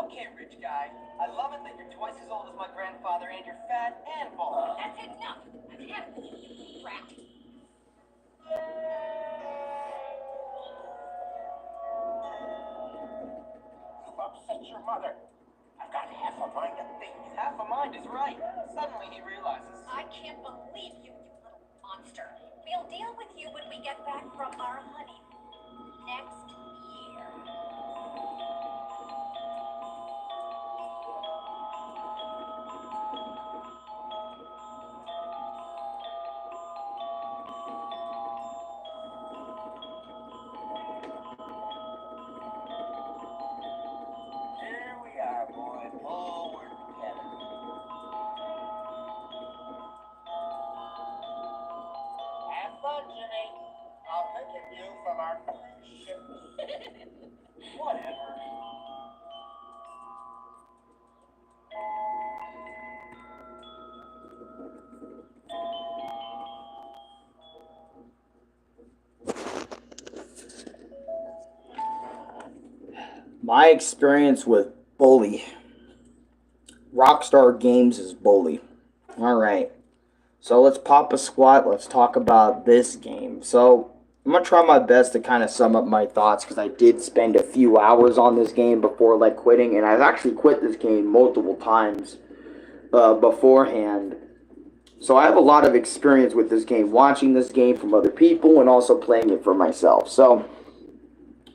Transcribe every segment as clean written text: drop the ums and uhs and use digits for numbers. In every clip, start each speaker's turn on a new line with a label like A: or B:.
A: Okay, rich guy. I love it that you're twice as old as my grandfather and you're fat and bald.
B: That's enough. I've had it, rat.
C: You've upset your mother. I've got half a mind to think.
A: Half a mind is right. Suddenly he realizes.
B: I can't believe you, you little monster. We'll deal with you when we get back from our honeymoon next year.
C: Here we are, boy. Oh, we're together. Have fun, Jimmy. I'll pick you from our cruise ship.
A: Whatever.
D: My experience with Bully. Rockstar Games is Bully. Alright. So let's pop a squat. Let's talk about this game. So I'm going to try my best to kind of sum up my thoughts because I did spend a few hours on this game before like quitting. And I've actually quit this game multiple times beforehand. So I have a lot of experience with this game, watching this game from other people and also playing it for myself. So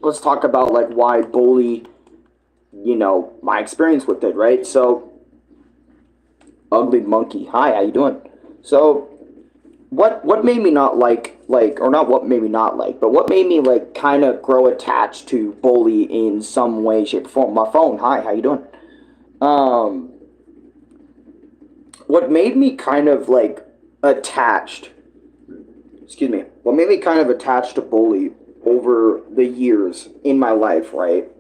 D: let's talk about like why Bully, you know, my experience with it, right? So Ugly Monkey, hi, how you doing? So what made me not like or not what made me not like, but what made me like kind of grow attached to Bully in some way, shape, or form? My phone, hi, how you doing? What made me kind of like attached, what made me kind of attached to Bully over the years in my life, right,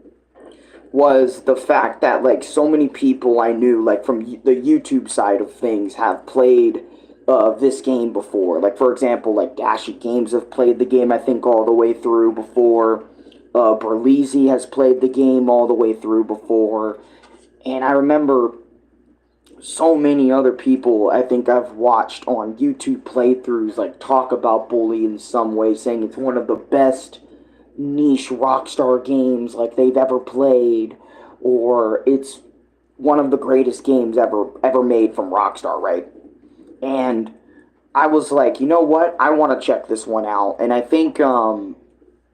D: was the fact that like so many people I knew like from the YouTube side of things have played this game before. Like for example, like Dashy Games have played the game I think all the way through before. Berleezy has played the game all the way through before. And I remember so many other people I think I've watched on YouTube playthroughs like talk about Bully in some way, saying it's one of the best niche Rockstar games like they've ever played, or it's one of the greatest games ever made from Rockstar, right? And I was like, you know what? I want to check this one out. And I think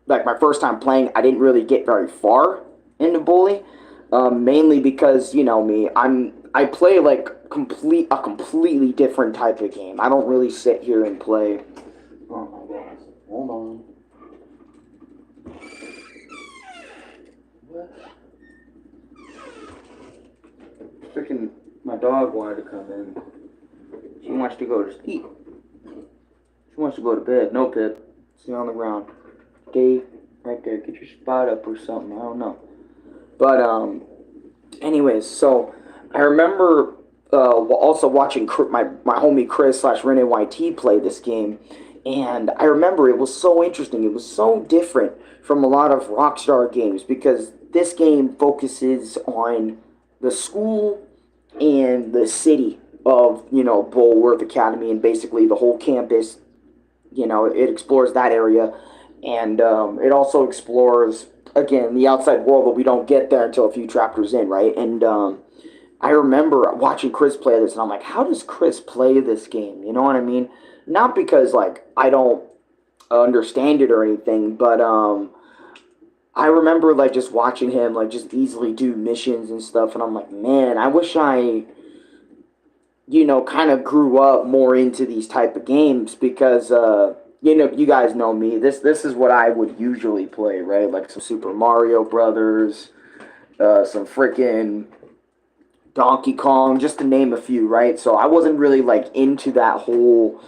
D: like my first time playing, I didn't really get very far into Bully. Mainly because, you know me, I play like a completely different type of game. I don't really sit here and play. Oh my goodness. Hold on. What? Freaking my dog wanted to come in. She wants to go to sleep. She wants to go to bed. No, Pip. Sit on the ground. Stay right there. Get your spot up or something. I don't know. But, anyways, so I remember also watching my homie Chris / Rene YT play this game, and I remember it was so interesting. It was so different from a lot of Rockstar games because this game focuses on the school and the city of, you know, Bulworth Academy and basically the whole campus. You know, it explores that area, and it also explores, again, the outside world, but we don't get there until a few chapters in, right? And I remember watching Chris play this, and I'm like, how does Chris play this game? You know what I mean? Not because, like, I don't understand it or anything, but I remember, like, just watching him, like, just easily do missions and stuff, and I'm like, man, I wish I, you know, kind of grew up more into these type of games because, you know, you guys know me. This is what I would usually play, right? Like some Super Mario Brothers, some freaking Donkey Kong, just to name a few, right? So I wasn't really like into that whole.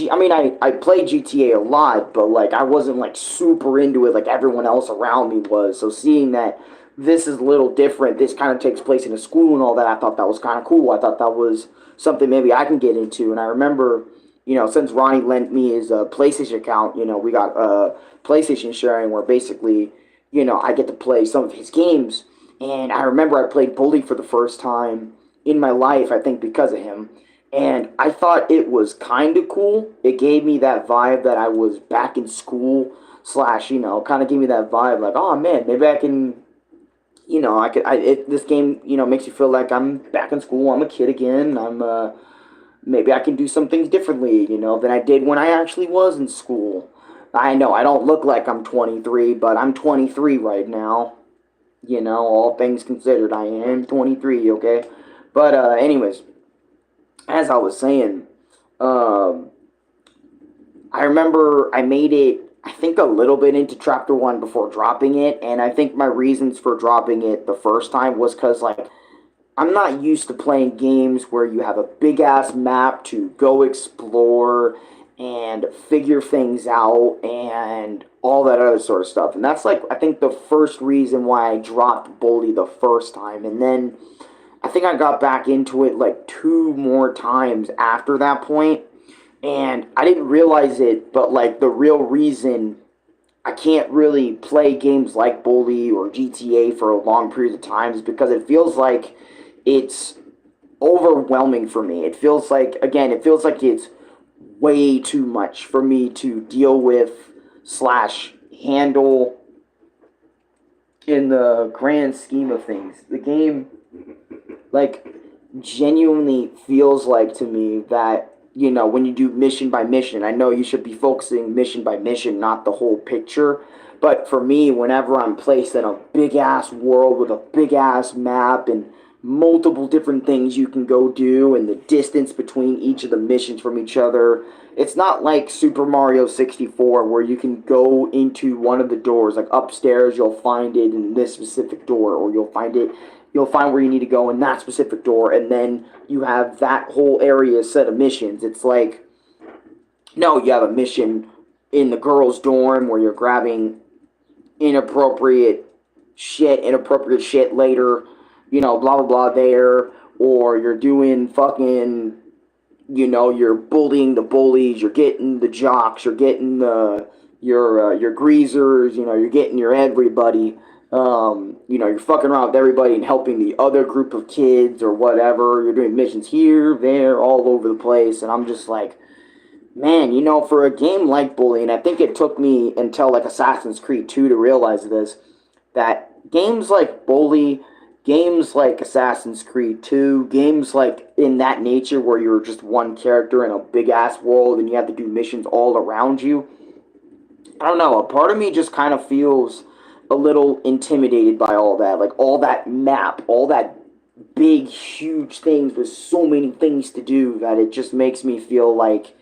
D: I mean, I played GTA a lot, but like I wasn't like super into it like everyone else around me was. So seeing that this is a little different, this kind of takes place in a school and all that, I thought that was kind of cool. I thought that was something maybe I can get into. And I remember, you know, since Ronnie lent me his PlayStation account, you know, we got PlayStation sharing where basically, you know, I get to play some of his games. And I remember I played Bully for the first time in my life, I think because of him. And I thought it was kind of cool. It gave me that vibe that I was back in school, slash, kind of gave me that vibe like, oh man, maybe I can, this game, makes you feel like I'm back in school. I'm a kid again. Maybe I can do some things differently, than I did when I actually was in school. I know I don't look like I'm 23, but I'm 23 right now. All things considered, I am 23, okay? But, anyways, as I was saying, um, I remember I made it, I think, a little bit into chapter 1 before dropping it, and I think my reasons for dropping it the first time was because, like, I'm not used to playing games where you have a big ass map to go explore and figure things out and all that other sort of stuff. And that's like I think the first reason why I dropped Bully the first time. And then I think I got back into it like 2 more times after that point. And I didn't realize it, but like the real reason I can't really play games like Bully or GTA for a long period of time is because it feels like it's overwhelming for me. It feels like, again, it feels like it's way too much for me to deal with slash handle in the grand scheme of things. The game, like, genuinely feels like to me that, when you do mission by mission, I know you should be focusing mission by mission, not the whole picture. But for me, whenever I'm placed in a big ass world with a big ass map and multiple different things you can go do and the distance between each of the missions from each other, it's not like Super Mario 64 where you can go into one of the doors, like upstairs you'll find it in this specific door, or you'll find where you need to go in that specific door, and then you have that whole area set of missions. It's like, no, you have a mission in the girls' dorm where you're grabbing inappropriate shit later, blah blah blah there, or you're doing fucking, you're bullying the bullies, you're getting the jocks, you're getting your greasers, you're getting your everybody. You're fucking around with everybody and helping the other group of kids or whatever. You're doing missions here, there, all over the place, and I'm just like, man, for a game like Bully, and I think it took me until like Assassin's Creed 2 to realize this, that games like Bully, games like Assassin's Creed 2, games like in that nature where you're just one character in a big ass world and you have to do missions all around you, I don't know, a part of me just kind of feels a little intimidated by all that. Like all that map, all that big, huge things with so many things to do, that it just makes me feel like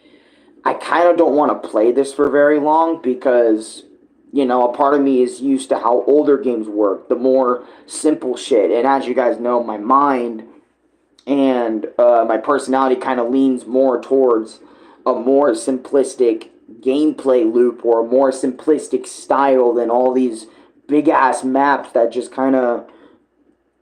D: I kind of don't want to play this for very long because, a part of me is used to how older games work, the more simple shit. And as you guys know, my mind and my personality kind of leans more towards a more simplistic gameplay loop or a more simplistic style than all these big-ass maps that just kind of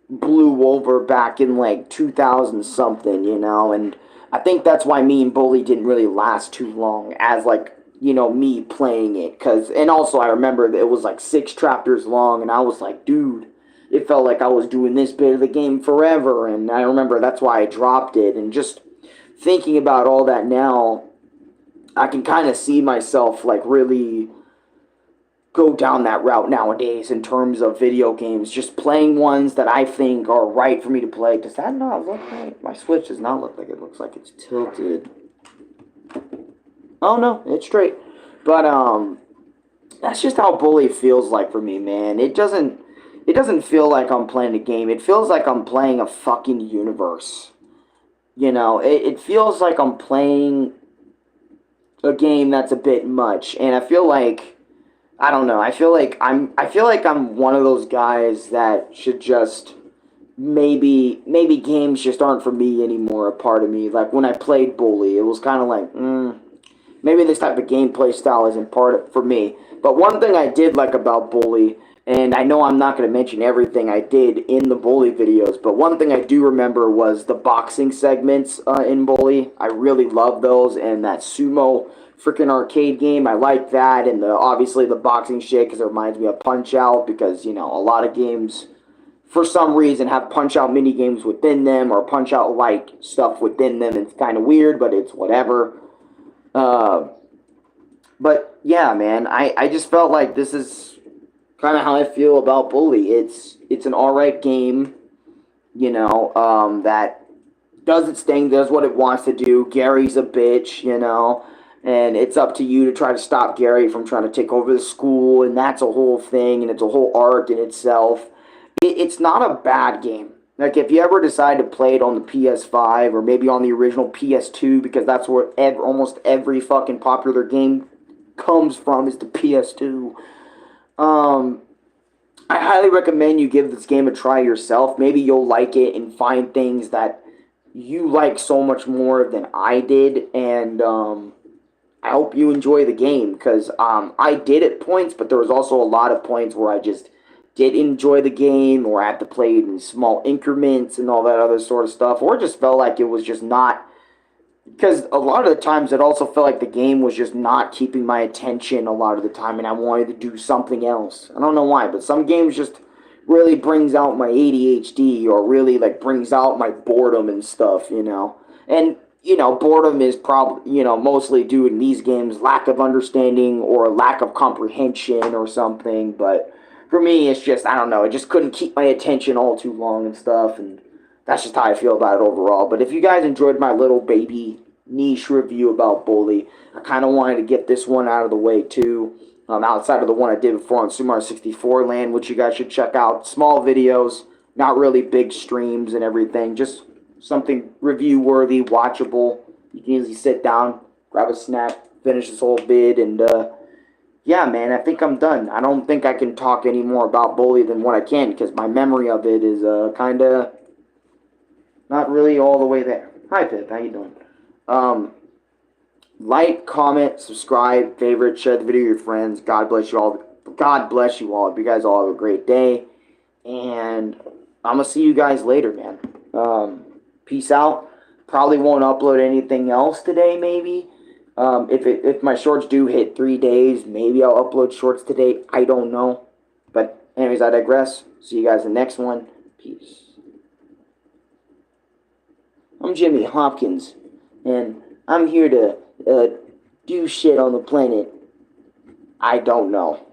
D: blew over back in like 2000 something, and I think that's why me and Bully didn't really last too long as like, me playing it. And also I remember that it was like 6 chapters long and I was like, dude, it felt like I was doing this bit of the game forever. And I remember that's why I dropped it. And just thinking about all that now, I can kind of see myself like really go down that route nowadays in terms of video games, just playing ones that I think are right for me to play. Does that not look right? My Switch does not look like it looks like it's tilted. Oh no, it's straight. But that's just how Bully feels like for me, man. It doesn't feel like I'm playing a game. It feels like I'm playing a fucking universe. It feels like I'm playing a game that's a bit much, and I feel like, I don't know. I feel like I'm one of those guys that should just maybe games just aren't for me anymore. A part of me, like when I played Bully, it was kind of like, maybe this type of gameplay style isn't for me. But one thing I did like about Bully, and I know I'm not going to mention everything I did in the Bully videos, but one thing I do remember was the boxing segments in Bully. I really love those, and that sumo freaking arcade game, I like that, and obviously the boxing shit because it reminds me of Punch Out, because a lot of games for some reason, have punch-out mini-games within them or punch-out-like stuff within them. It's kind of weird, but it's whatever. But, yeah, man, I just felt like this is kind of how I feel about Bully. It's an alright game, you know, that does its thing, does what it wants to do. Gary's a bitch, you know, and it's up to you to try to stop Gary from trying to take over the school, and that's a whole thing, and it's a whole arc in itself. It's not a bad game. Like, if you ever decide to play it on the PS5 or maybe on the original PS2, because that's where almost every fucking popular game comes from, is the PS2. I highly recommend you give this game a try yourself. Maybe you'll like it and find things that you like so much more than I did, and I hope you enjoy the game, because I did at points, but there was also a lot of points where I just did enjoy the game, or I had to play it in small increments and all that other sort of stuff, or it just felt like it was just not, because a lot of the times it also felt like the game was just not keeping my attention a lot of the time, and I wanted to do something else. I don't know why, but some games just really brings out my ADHD, or really like brings out my boredom and stuff, you know. And you know, boredom is probably, you know, mostly due in these games lack of understanding or lack of comprehension or something. But for me, it's just, I don't know, it just couldn't keep my attention all too long and stuff, and that's just how I feel about it overall. But if you guys enjoyed my little baby niche review about Bully, I kind of wanted to get this one out of the way too. Outside of the one I did before on Super Mario 64 Land, which you guys should check out. Small videos, not really big streams and everything. Just something review-worthy, watchable. You can easily sit down, grab a snack, finish this whole bid, and yeah, man, I think I'm done. I don't think I can talk any more about Bully than what I can, because my memory of it is kind of not really all the way there. Hi, Pip. How you doing? Like, comment, subscribe, favorite, share the video with your friends. God bless you all. God bless you all. Hope you guys all have a great day. And I'm going to see you guys later, man. Peace out. Probably won't upload anything else today, maybe. If my shorts do hit 3 days, maybe I'll upload shorts today. I don't know. But anyways, I digress. See you guys in the next one. Peace. I'm Jimmy Hopkins, and I'm here to do shit on the planet I don't know.